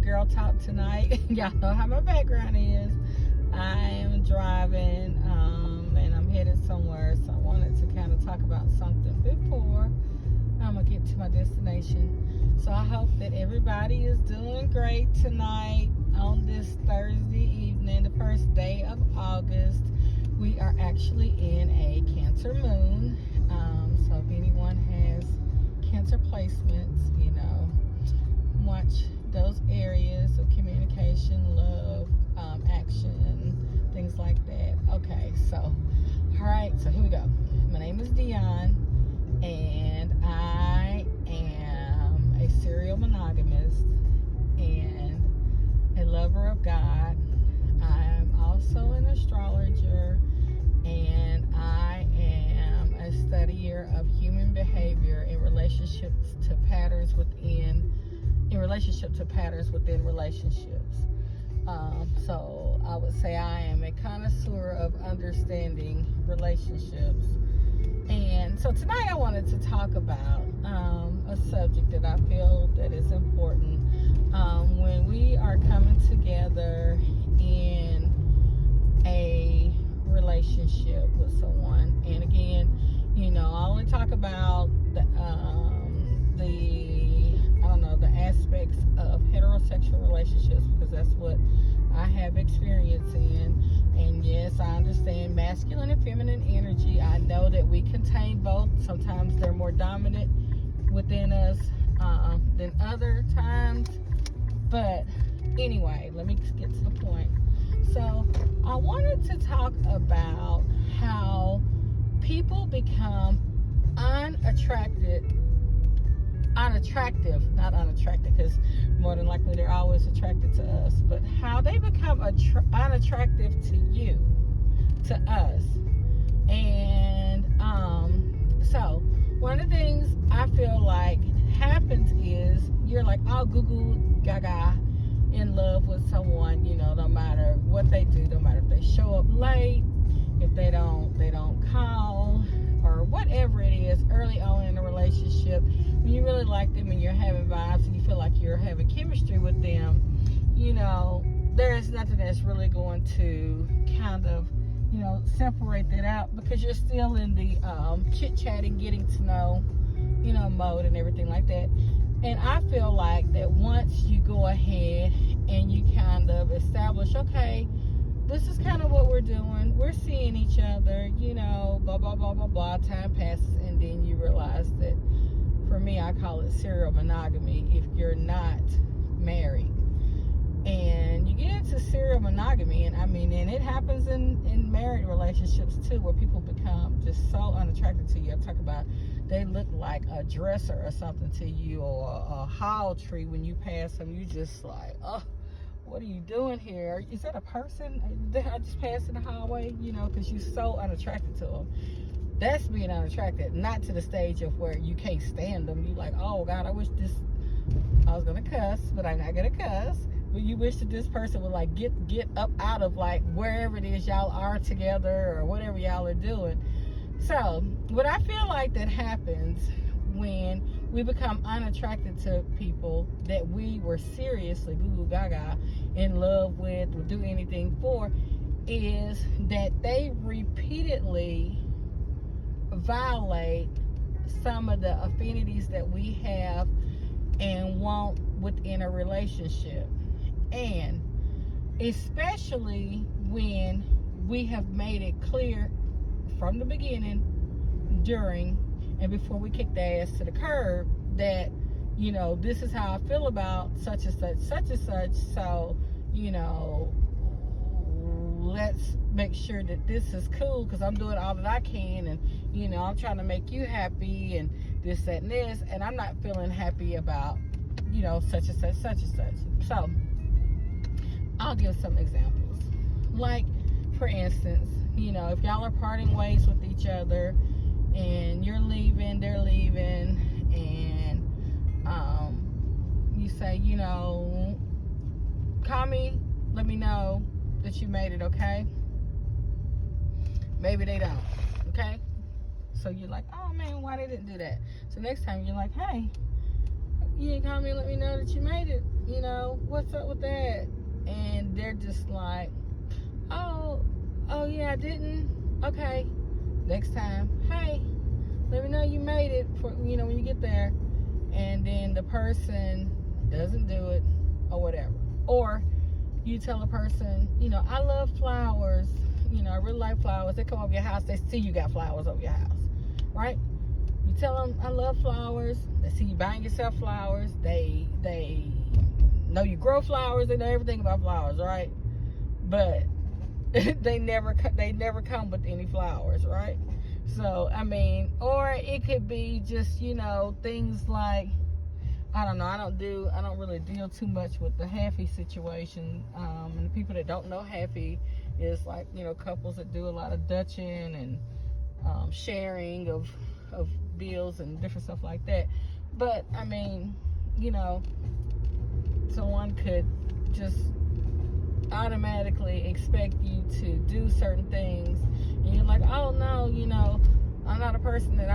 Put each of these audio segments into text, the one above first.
girl talk tonight. Y'all know how my background is. I am driving and I'm headed somewhere, so I wanted to kind of talk about something before I'm going to get to my destination. So I hope that everybody is doing great tonight on this Thursday evening, the first day of August. We are actually in a Cancer moon. So if anyone has Cancer placements, watch those areas of communication, love, action, things like that. Okay, so, all right, so here we go. My name is Dion, and I am a serial monogamist and a lover of God. I'm also an astrologer, and I am a studier of human behavior in relationship to patterns within relationships. So I would say I am a connoisseur of understanding relationships. And so tonight I wanted to talk about a subject that I feel that is important when we are coming together in a relationship with someone. And again, I only talk about the aspects of heterosexual relationships because that's what I have experience in. And yes, I understand masculine and feminine energy. I know that we contain both. Sometimes they're more dominant within us than other times. But anyway, let me get to the point. So I wanted to talk about how people become not unattractive, because more than likely they're always attracted to us, but how they become unattractive to you, to us. And so one of the things I feel like happens is you're like all goo gaga in love with someone, no matter what they do, no matter if they show up late, if they don't call, or whatever it is early on in a relationship. When you really like them and you're having vibes and you feel like you're having chemistry with them, there is nothing that's really going to kind of, separate that out, because you're still in the chit-chatting, getting to know, mode and everything like that. And I feel like that once you go ahead and you kind of establish, okay, this is kind of what we're doing. We're seeing each other, blah, blah, blah, blah, blah. Time passes, and then you realize that, for me, I call it serial monogamy if you're not married. And you get into serial monogamy, and it happens in married relationships too, where people become just so unattracted to you. I'm talking about they look like a dresser or something to you, or a hall tree when you pass them. You just like, oh, what are you doing here? Is that a person? Did I just pass in the hallway? Because you're so unattracted to them. That's being unattracted, not to the stage of where you can't stand them. You're like, oh God, I was gonna cuss, but I'm not gonna cuss. But you wish that this person would like get up out of like wherever it is y'all are together or whatever y'all are doing. So what I feel like that happens when we become unattracted to people that we were seriously goo gaga in love with or do anything for is that they repeatedly violate some of the affinities that we have and want within a relationship. And especially when we have made it clear from the beginning, during, and before we kick the ass to the curb that, this is how I feel about such and such, so, let's make sure that this is cool, because I'm doing all that I can, and, I'm trying to make you happy, and this, that, and this, and I'm not feeling happy about, such and such. So, I'll give some examples. Like, for instance, if y'all are parting ways with each other, and you're leaving, they're leaving, and you say, call me, let me know that you made it, okay? Maybe they don't, okay? So you're like, oh man, why they didn't do that? So next time you're like, hey, you didn't call me and let me know that you made it. You know, what's up with that? And they're just like, oh yeah, I didn't. Okay, next time, hey, let me know you made it for, you know, when you get there. And then the person doesn't do it or whatever. Or you tell a person, you know, I love flowers. You know, I really like flowers. They come over your house, they see you got flowers over your house, right? You tell them, I love flowers. They see you buying yourself flowers. They know you grow flowers. They know everything about flowers, right? But they never come with any flowers, right? So, I mean, or it could be just, you know, things like, I don't know, I don't really deal too much with the halfie situation. And the people that don't know halfie is like, you know, couples that do a lot of Dutching and sharing of bills and different stuff like that. But, I mean, you know, someone could just automatically expect you to do certain things, and you're like, oh no, you know, I'm not a person that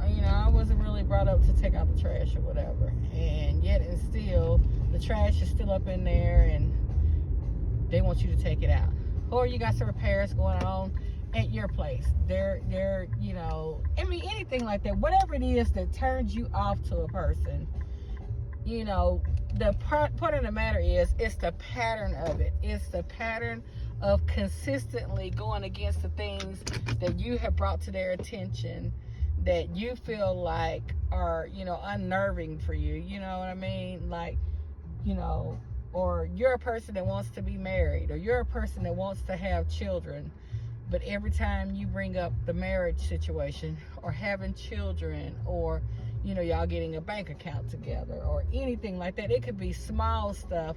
you know, I wasn't really brought up to take out the trash or whatever, and yet and still the trash is still up in there and they want you to take it out. Or you got some repairs going on at your place. They're you know, I mean, anything like that, whatever it is that turns you off to a person, you know, the point of the matter is, it's the pattern of it. It's the pattern of consistently going against the things that you have brought to their attention that you feel like are, you know, unnerving for you. You know what I mean? Like, you know, or you're a person that wants to be married, or you're a person that wants to have children, but every time you bring up the marriage situation or having children, or, you know, y'all getting a bank account together or anything like that, it could be small stuff,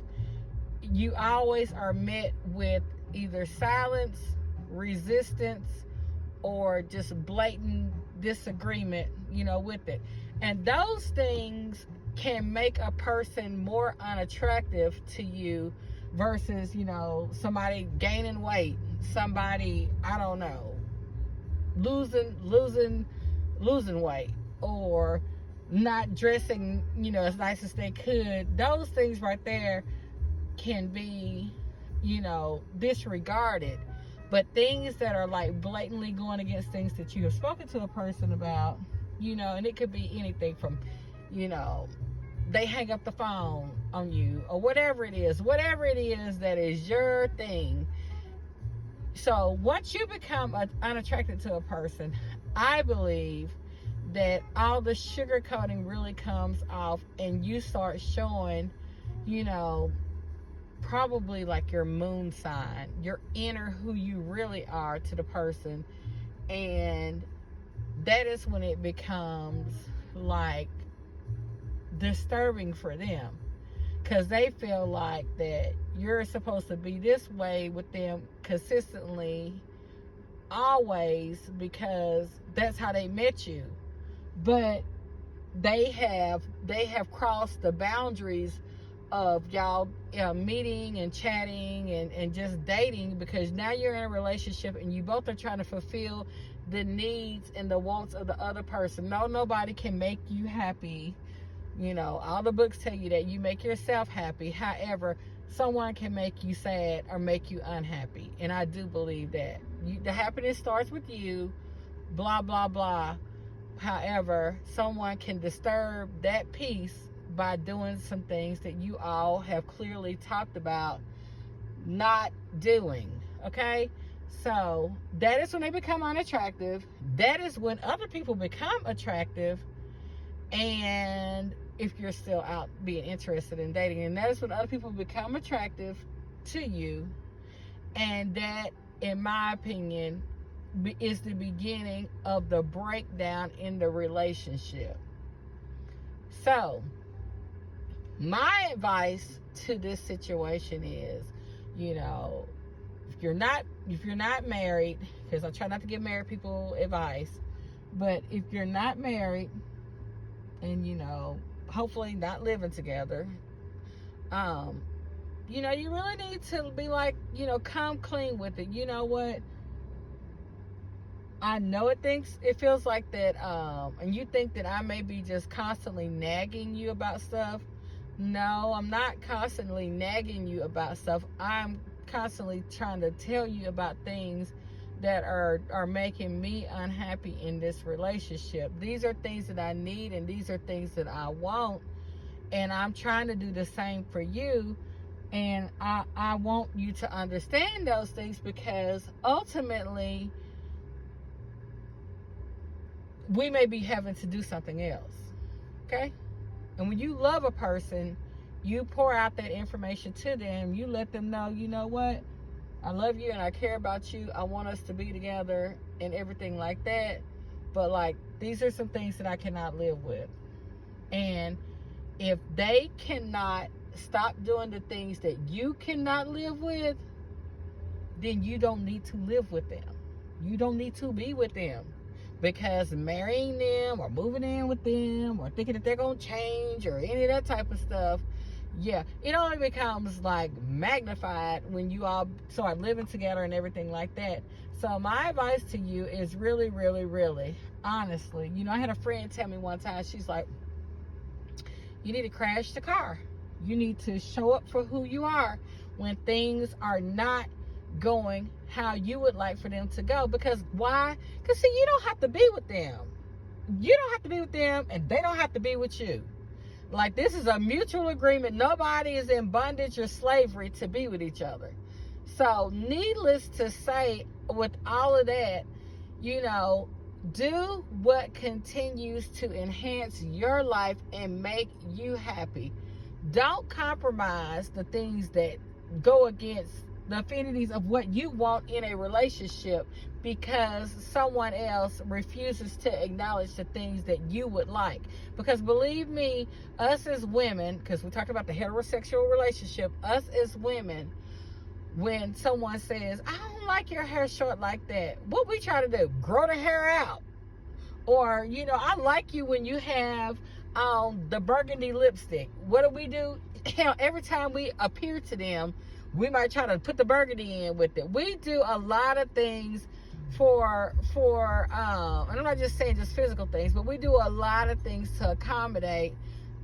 you always are met with either silence, resistance, or just blatant disagreement, you know, with it. And those things can make a person more unattractive to you versus, you know, somebody gaining weight, somebody, I don't know, losing weight, or not dressing, you know, as nice as they could. Those things right there can be, you know, disregarded. But things that are like blatantly going against things that you have spoken to a person about, you know, and it could be anything from, you know, they hang up the phone on you, or whatever it is that is your thing. So once you become unattracted to a person, I believe that all the sugarcoating really comes off, and you start showing, you know, probably like your moon sign, your inner who you really are to the person. And that is when it becomes like disturbing for them, because they feel like that you're supposed to be this way with them consistently, always, because that's how they met you. But they have crossed the boundaries of y'all meeting and chatting and just dating, because now you're in a relationship and you both are trying to fulfill the needs and the wants of the other person. No, nobody can make you happy. You know, all the books tell you that you make yourself happy. However, someone can make you sad or make you unhappy. And I do believe that. The happiness starts with you, blah, blah, blah. However, someone can disturb that peace by doing some things that you all have clearly talked about not doing. Okay? So, that is when they become unattractive. That is when other people become attractive. And if you're still out being interested in dating, and that is when other people become attractive to you. And that, in my opinion, is the beginning of the breakdown in the relationship. So, my advice to this situation is, you know, if you're not married, because I try not to give married people advice, but if you're not married and, you know, hopefully not living together, you know, you really need to be like, you know, come clean with it. You know what? I know it feels like that, and you think that I may be just constantly nagging you about stuff. No, I'm not constantly nagging you about stuff. I'm constantly trying to tell you about things that are making me unhappy in this relationship. These are things that I need, and these are things that I want, and I'm trying to do the same for you. And I want you to understand those things, because ultimately we may be having to do something else. Okay? And when you love a person, you pour out that information to them. You let them know, you know what? I love you and I care about you. I want us to be together and everything like that. But like, these are some things that I cannot live with. And if they cannot stop doing the things that you cannot live with, then you don't need to live with them. You don't need to be with them. Because marrying them or moving in with them or thinking that they're going to change or any of that type of stuff, yeah, it only becomes like magnified when you all start living together and everything like that. So my advice to you is really, really, really, honestly, I had a friend tell me one time, she's like, you need to crash the car. You need to show up for who you are when things are not going how you would like for them to go. Because why? Because see, you don't have to be with them. You don't have to be with them, and they don't have to be with you. Like, this is a mutual agreement. Nobody is in bondage or slavery to be with each other. So needless to say, with all of that, do what continues to enhance your life and make you happy. Don't compromise the things that go against the affinities of what you want in a relationship because someone else refuses to acknowledge the things that you would like. Because believe me, us as women, because we're talking about the heterosexual relationship, us as women, when someone says, I don't like your hair short like that, what we try to do? Grow the hair out. Or, I like you when you have the burgundy lipstick. What do? Every time we appear to them, we might try to put the burgundy in with it. We do a lot of things for and I'm not just saying just physical things, but we do a lot of things to accommodate,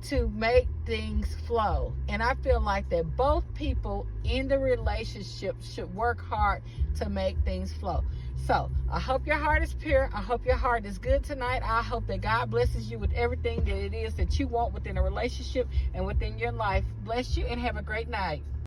to make things flow. And I feel like that both people in the relationship should work hard to make things flow. So I hope your heart is pure. I hope your heart is good tonight. I hope that God blesses you with everything that it is that you want within a relationship and within your life. Bless you and have a great night.